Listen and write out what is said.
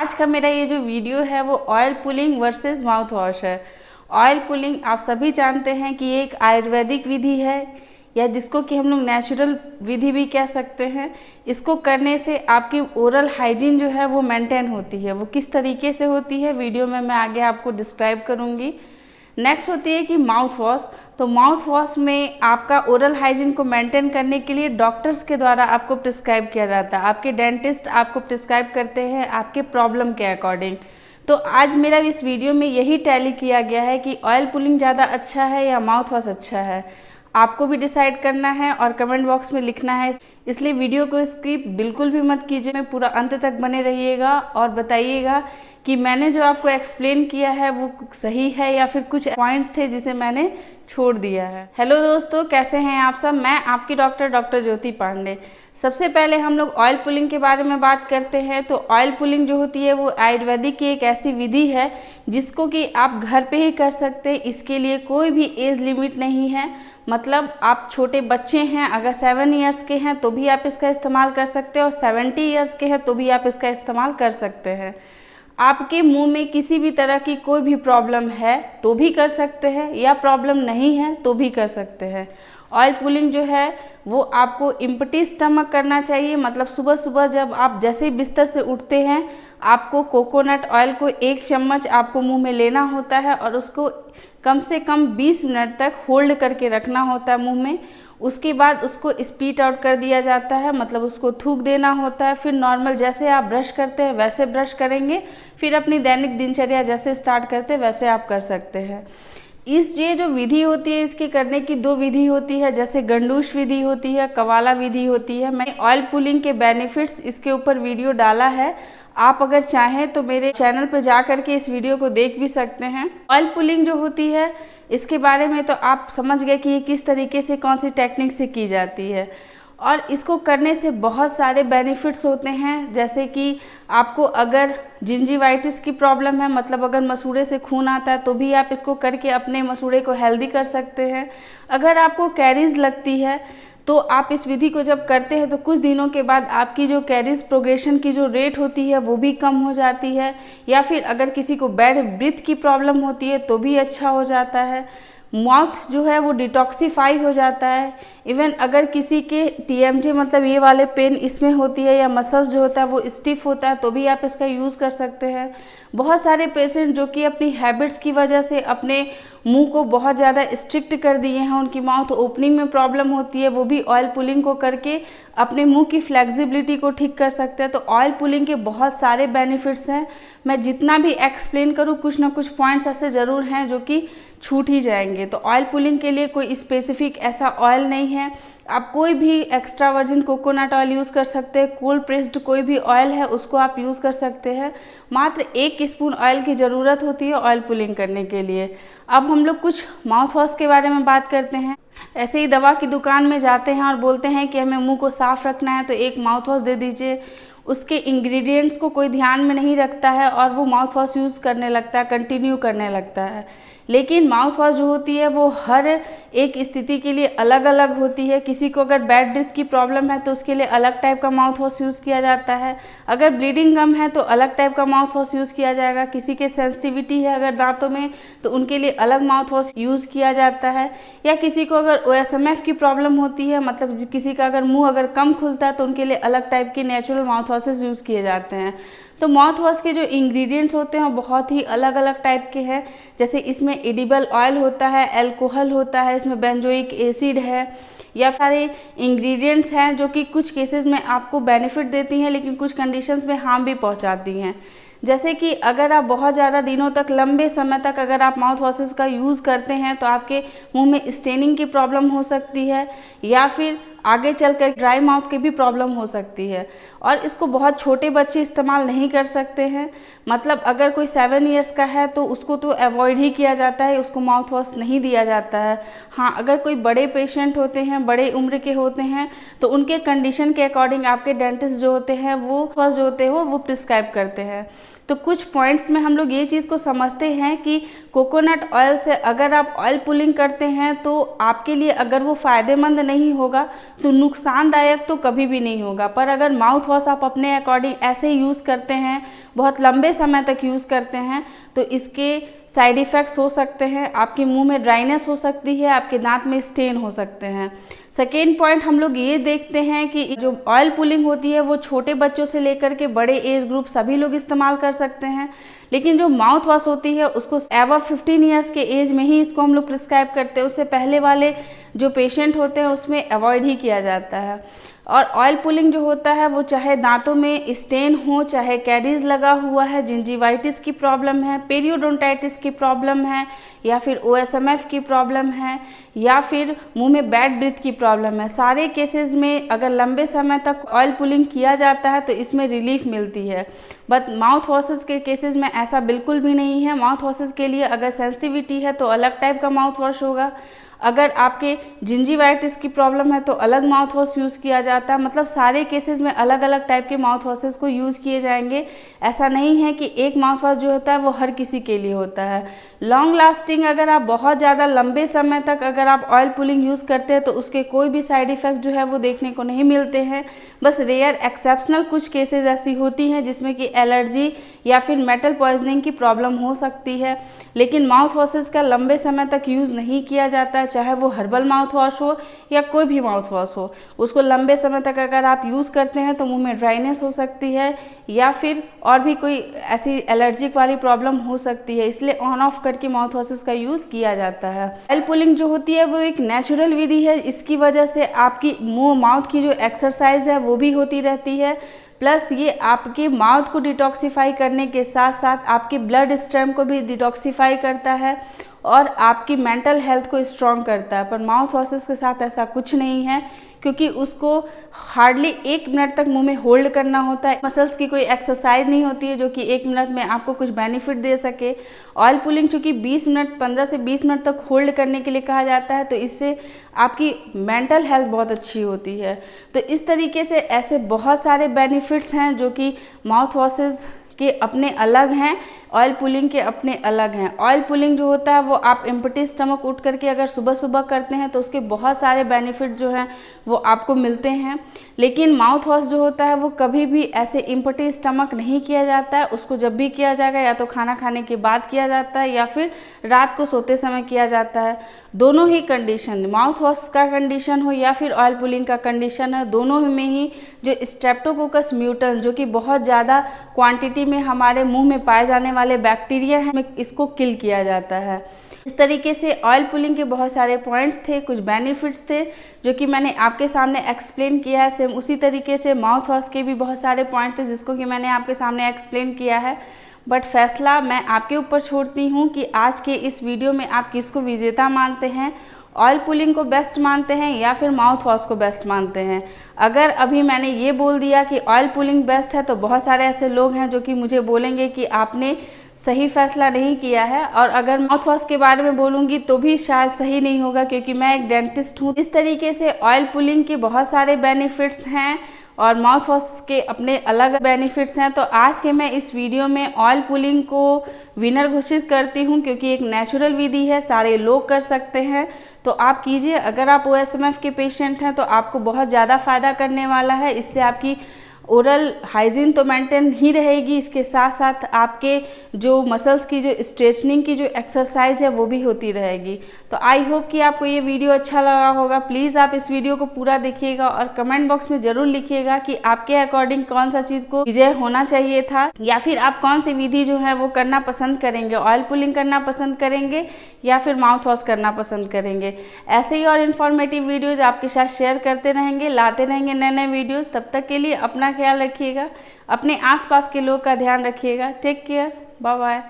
आज का मेरा ये जो वीडियो है वो oil pulling versus mouth wash है। ऑयल पुलिंग आप सभी जानते हैं कि ये एक आयुर्वेदिक विधि है या जिसको कि हम लोग नेचुरल विधि भी कह सकते हैं। इसको करने से आपकी ओरल हाइजीन जो है वो मेंटेन होती है। वो किस तरीके से होती है वीडियो में मैं आगे आपको डिस्क्राइब करूँगी। नेक्स्ट होती है कि माउथ वॉश। तो माउथ वॉश में आपका ओरल हाइजीन को मेंटेन करने के लिए डॉक्टर्स के द्वारा आपको प्रिस्क्राइब किया जाता है। आपके डेंटिस्ट आपको प्रिस्क्राइब करते हैं आपके प्रॉब्लम के अकॉर्डिंग। तो आज मेरा इस वीडियो में यही टैली किया गया है कि ऑयल पुलिंग ज़्यादा अच्छा है या माउथ वॉश अच्छा है। आपको भी डिसाइड करना है और कमेंट बॉक्स में लिखना है, इसलिए वीडियो को स्किप बिल्कुल भी मत कीजिए। मैं पूरा अंत तक बने रहिएगा और बताइएगा कि मैंने जो आपको एक्सप्लेन किया है वो सही है या फिर कुछ पॉइंट्स थे जिसे मैंने छोड़ दिया है। हेलो दोस्तों, कैसे हैं आप सब। मैं आपकी डॉक्टर ज्योति पांडे। सबसे पहले हम लोग ऑयल पुलिंग के बारे में बात करते हैं। तो ऑयल पुलिंग जो होती है वो आयुर्वेदिक की एक ऐसी विधि है जिसको कि आप घर पे ही कर सकते हैं। इसके लिए कोई भी एज लिमिट नहीं है। मतलब आप छोटे बच्चे हैं, अगर 7 इयर्स के हैं तो भी आप इसका इस्तेमाल कर सकते हैं और 70 इयर्स के हैं तो भी आप इसका इस्तेमाल कर सकते हैं। आपके मुंह में किसी भी तरह की कोई भी प्रॉब्लम है तो भी कर सकते हैं या प्रॉब्लम नहीं है तो भी कर सकते हैं। ऑयल पुलिंग जो है वो आपको एम्प्टी स्टमक करना चाहिए। मतलब सुबह सुबह जब आप जैसे ही बिस्तर से उठते हैं आपको कोकोनट ऑयल को 1 चम्मच आपको मुंह में लेना होता है और उसको कम से कम 20 मिनट तक होल्ड करके रखना होता है मुंह में। उसके बाद उसको स्पीट आउट कर दिया जाता है, मतलब उसको थूक देना होता है। फिर नॉर्मल जैसे आप ब्रश करते हैं वैसे ब्रश करेंगे। फिर अपनी दैनिक दिनचर्या जैसे स्टार्ट करते हैं वैसे आप कर सकते हैं। ये जो विधि होती है इसके करने की 2 विधि होती है, जैसे गंडूश विधि होती है, कवाला विधि होती है। मैंने ऑयल पुलिंग के बेनिफिट्स इसके ऊपर वीडियो डाला है। आप अगर चाहें तो मेरे चैनल पर जा करके इस वीडियो को देख भी सकते हैं। ऑयल पुलिंग जो होती है इसके बारे में तो आप समझ गए कि ये किस तरीके से कौन सी टेक्निक से की जाती है। और इसको करने से बहुत सारे बेनिफिट्स होते हैं, जैसे कि आपको अगर जिंजिवाइटिस की प्रॉब्लम है, मतलब अगर मसूड़े से खून आता है तो भी आप इसको करके अपने मसूड़े को हेल्दी कर सकते हैं। अगर आपको कैरीज लगती है तो आप इस विधि को जब करते हैं तो कुछ दिनों के बाद आपकी जो कैरीज प्रोग्रेशन की जो रेट होती है वो भी कम हो जाती है। या फिर अगर किसी को बैड ब्रीथ की प्रॉब्लम होती है तो भी अच्छा हो जाता है। माउथ जो है वो डिटॉक्सीफाई हो जाता है। इवन अगर किसी के TMJ मतलब ये वाले पेन इसमें होती है या मसल्स जो होता है वो स्टिफ होता है तो भी आप इसका यूज़ कर सकते हैं। बहुत सारे पेशेंट जो कि अपनी हैबिट्स की वजह से अपने मुंह को बहुत ज़्यादा स्ट्रिक्ट कर दिए हैं, उनकी माउथ ओपनिंग में प्रॉब्लम होती है, वो भी ऑयल पुलिंग को करके अपने मुंह की फ्लेक्सिबिलिटी को ठीक कर सकते हैं। तो ऑयल पुलिंग के बहुत सारे बेनिफिट्स हैं। मैं जितना भी एक्सप्लेन करूँ कुछ ना कुछ पॉइंट्स ऐसे ज़रूर हैं जो कि छूट ही जाएंगे। तो ऑयल पुलिंग के लिए कोई स्पेसिफिक ऐसा ऑयल नहीं है। आप कोई भी extra virgin coconut oil use कर सकते हैं। कोल्ड प्रेस्ड कोई भी ऑयल है उसको आप यूज़ कर सकते हैं। मात्र 1 स्पून ऑयल की ज़रूरत होती है ऑयल पुलिंग करने के लिए। अब हम लोग कुछ माउथ वॉश के बारे में बात करते हैं। ऐसे ही दवा की दुकान में जाते हैं और बोलते हैं कि हमें मुंह को साफ़ रखना है तो एक माउथ वॉश दे दीजिए। उसके इंग्रेडिएंट्स को कोई ध्यान में नहीं रखता है और वो माउथ वॉश यूज़ करने लगता है, कंटिन्यू करने लगता है। लेकिन माउथ वॉश जो होती है वो हर एक स्थिति के लिए अलग अलग होती है। किसी को अगर बैड ब्रीथ की प्रॉब्लम है तो उसके लिए अलग टाइप का माउथ वॉश यूज़ किया जाता है। अगर ब्लीडिंग कम है तो अलग टाइप का माउथ वॉश यूज़ किया जाएगा। किसी के सेंसिटिविटी है अगर दांतों में तो उनके लिए अलग माउथ वॉश यूज़ किया जाता है। या किसी को अगर OSMF की प्रॉब्लम होती है, मतलब किसी का अगर मुँह अगर कम खुलता है तो उनके लिए अलग टाइप के नेचुरल माउथ वॉशेज़ यूज़ किए जाते हैं। तो माउथ वॉश के जो इंग्रेडिएंट्स होते हैं वो बहुत ही अलग अलग टाइप के हैं। जैसे इसमें एडिबल ऑयल होता है, अल्कोहल होता है, इसमें बेंजोइक एसिड है, या सारे इंग्रेडिएंट्स हैं जो कि कुछ केसेस में आपको बेनिफिट देती हैं लेकिन कुछ कंडीशंस में हार्म भी पहुंचाती हैं। जैसे कि अगर आप बहुत ज़्यादा दिनों तक, लंबे समय तक अगर आप माउथ वॉशेस का यूज़ करते हैं तो आपके मुंह में स्टेनिंग की प्रॉब्लम हो सकती है या फिर आगे चलकर ड्राई माउथ की भी प्रॉब्लम हो सकती है। और इसको बहुत छोटे बच्चे इस्तेमाल नहीं कर सकते हैं। मतलब अगर कोई 7 इयर्स का है तो उसको तो अवॉइड ही किया जाता है, उसको माउथ वॉश नहीं दिया जाता है। हाँ, अगर कोई बड़े पेशेंट होते हैं, बड़े उम्र के होते हैं तो उनके कंडीशन के अकॉर्डिंग आपके डेंटिस्ट जो होते हैं वो वॉश जो होते हैं वो प्रिस्क्राइब करते हैं। तो कुछ पॉइंट्स में हम लोग ये चीज़ को समझते हैं कि कोकोनट ऑयल से अगर आप ऑयल पुलिंग करते हैं तो आपके लिए अगर वो फ़ायदेमंद नहीं होगा तो नुकसानदायक तो कभी भी नहीं होगा। पर अगर माउथ वॉश आप अपने अकॉर्डिंग ऐसे यूज़ करते हैं, बहुत लंबे समय तक यूज़ करते हैं, तो इसके साइड इफ़ेक्ट्स हो सकते हैं। आपके मुंह में ड्राइनेस हो सकती है, आपके दांत में स्टेन हो सकते हैं। सेकेंड पॉइंट हम लोग ये देखते हैं कि जो ऑयल पुलिंग होती है वो छोटे बच्चों से लेकर के बड़े एज ग्रुप सभी लोग इस्तेमाल कर सकते हैं, लेकिन जो माउथ वॉश होती है उसको एवर 15 ईयर्स के एज में ही इसको हम लोग प्रिस्क्राइब करते हैं। उससे पहले वाले जो पेशेंट होते हैं उसमें अवॉइड ही किया जाता है। और ऑयल पुलिंग जो होता है वो चाहे दांतों में स्टेन हो, चाहे कैरीज लगा हुआ है, जिंजिवाइटिस की प्रॉब्लम है, पेरियोडोंटाइटिस की प्रॉब्लम है, या फिर OSMF की प्रॉब्लम है, या फिर मुंह में बैड ब्रीथ की प्रॉब्लम है, सारे केसेस में अगर लंबे समय तक ऑयल पुलिंग किया जाता है तो इसमें रिलीफ मिलती है। बट माउथ वॉशेस के केसेस में ऐसा बिल्कुल भी नहीं है। माउथ वॉशेस के लिए अगर सेंसिटिविटी है तो अलग टाइप का माउथ वॉश होगा, अगर आपके जिंजिवाइटिस की प्रॉब्लम है तो अलग माउथ वॉश यूज़ किया जाता है। मतलब सारे केसेस में अलग अलग टाइप के माउथ वॉशेस को यूज़ किए जाएंगे। ऐसा नहीं है कि एक माउथ वॉश जो होता है वो हर किसी के लिए होता है। लॉन्ग लास्टिंग अगर आप बहुत ज़्यादा लंबे समय तक अगर आप ऑयल पुलिंग यूज़ करते हैं तो उसके कोई भी साइड इफ़ेक्ट जो है वो देखने को नहीं मिलते हैं। बस रेयर एक्सेप्शनल कुछ केसेज ऐसी होती हैं जिसमें कि एलर्जी या फिर मेटल पॉइजनिंग की प्रॉब्लम हो सकती है, लेकिन माउथ वॉशेस का लंबे समय तक यूज़ नहीं किया जाता है। चाहे वो हर्बल माउथ वॉश हो या कोई भी माउथ वॉश हो, उसको लंबे समय तक अगर आप यूज़ करते हैं तो मुंह में ड्राइनेस हो सकती है या फिर और भी कोई ऐसी एलर्जिक वाली प्रॉब्लम हो सकती है। इसलिए ऑन ऑफ करके माउथ वॉशेस का यूज़ किया जाता है। ऑयल पुलिंग जो होती है वो एक नेचुरल विधि है। इसकी वजह से आपकी माउथ की जो एक्सरसाइज है वो भी होती रहती है, प्लस ये आपके माउथ को डिटॉक्सिफाई करने के साथ साथ आपके ब्लड स्ट्रीम को भी डिटॉक्सिफाई करता है और आपकी मेंटल हेल्थ को स्ट्रॉन्ग करता है। पर माउथ वॉशेस के साथ ऐसा कुछ नहीं है, क्योंकि उसको हार्डली 1 मिनट तक मुंह में होल्ड करना होता है। मसल्स की कोई एक्सरसाइज नहीं होती है जो कि 1 मिनट में आपको कुछ बेनिफिट दे सके। ऑयल पुलिंग चूँकि 15 से 20 मिनट तक होल्ड करने के लिए कहा जाता है, तो इससे आपकी मेंटल हेल्थ बहुत अच्छी होती है। तो इस तरीके से ऐसे बहुत सारे बेनिफिट्स हैं जो कि माउथ वॉशेस के अपने अलग हैं, ऑयल पुलिंग के अपने अलग हैं। ऑयल पुलिंग जो होता है वो आप एम्प्टी स्टमक उठ करके अगर सुबह सुबह करते हैं तो उसके बहुत सारे बेनिफिट जो हैं वो आपको मिलते हैं, लेकिन माउथ वॉश जो होता है वो कभी भी ऐसे एम्प्टी स्टमक नहीं किया जाता है। उसको जब भी किया जाएगा या तो खाना खाने के बाद किया जाता है या फिर रात को सोते समय किया जाता है। दोनों ही कंडीशन, माउथ वॉश का कंडीशन हो या फिर ऑयल पुलिंग का कंडीशन है, दोनों में ही जो स्ट्रेप्टोकोकस म्यूटेंस जो कि बहुत ज़्यादा क्वांटिटी में हमारे मुंह में पाए जाने वाले बैक्टीरिया हैं, इसको किल किया जाता है। इस तरीके से ऑयल पुलिंग के बहुत सारे पॉइंट्स थे, कुछ बेनिफिट्स थे जो कि मैंने आपके सामने एक्सप्लेन किया है। सेम उसी तरीके से माउथ वॉश के भी बहुत सारे पॉइंट थे जिसको कि मैंने आपके सामने एक्सप्लेन किया है। बट फैसला मैं आपके ऊपर छोड़ती हूँ कि आज के इस वीडियो में आप किसको विजेता मानते हैं, ऑयल पुलिंग को बेस्ट मानते हैं या फिर माउथ वॉश को बेस्ट मानते हैं। अगर अभी मैंने ये बोल दिया कि ऑयल पुलिंग बेस्ट है तो बहुत सारे ऐसे लोग हैं जो कि मुझे बोलेंगे कि आपने सही फैसला नहीं किया है, और अगर माउथ वॉश के बारे में बोलूँगी तो भी शायद सही नहीं होगा क्योंकि मैं एक डेंटिस्ट हूँ। इस तरीके से ऑयल पुलिंग के बहुत सारे बेनिफिट्स हैं और माउथ वॉश के अपने अलग बेनिफिट्स हैं। तो आज के मैं इस वीडियो में ऑयल पुलिंग को विनर घोषित करती हूँ क्योंकि एक नेचुरल विधि है, सारे लोग कर सकते हैं, तो आप कीजिए। अगर आप OSMF के पेशेंट हैं तो आपको बहुत ज़्यादा फ़ायदा करने वाला है। इससे आपकी ओरल हाइजीन तो मेंटेन ही रहेगी, इसके साथ साथ आपके जो मसल्स की जो स्ट्रेचनिंग की जो एक्सरसाइज है वो भी होती रहेगी। तो आई होप कि आपको ये वीडियो अच्छा लगा होगा। प्लीज़ आप इस वीडियो को पूरा देखिएगा और कमेंट बॉक्स में ज़रूर लिखिएगा कि आपके अकॉर्डिंग कौन सा चीज़ को विजय होना चाहिए था, या फिर आप कौन सी विधि जो है वो करना पसंद करेंगे, ऑयल पुलिंग करना पसंद करेंगे या फिर माउथ वॉश करना पसंद करेंगे। ऐसे ही और इन्फॉर्मेटिव वीडियोज़ आपके साथ शेयर करते रहेंगे, लाते रहेंगे नए नए वीडियोज़। तब तक के लिए अपना ख्याल रखिएगा, अपने आसपास के लोग का ध्यान रखिएगा। Take care, bye bye.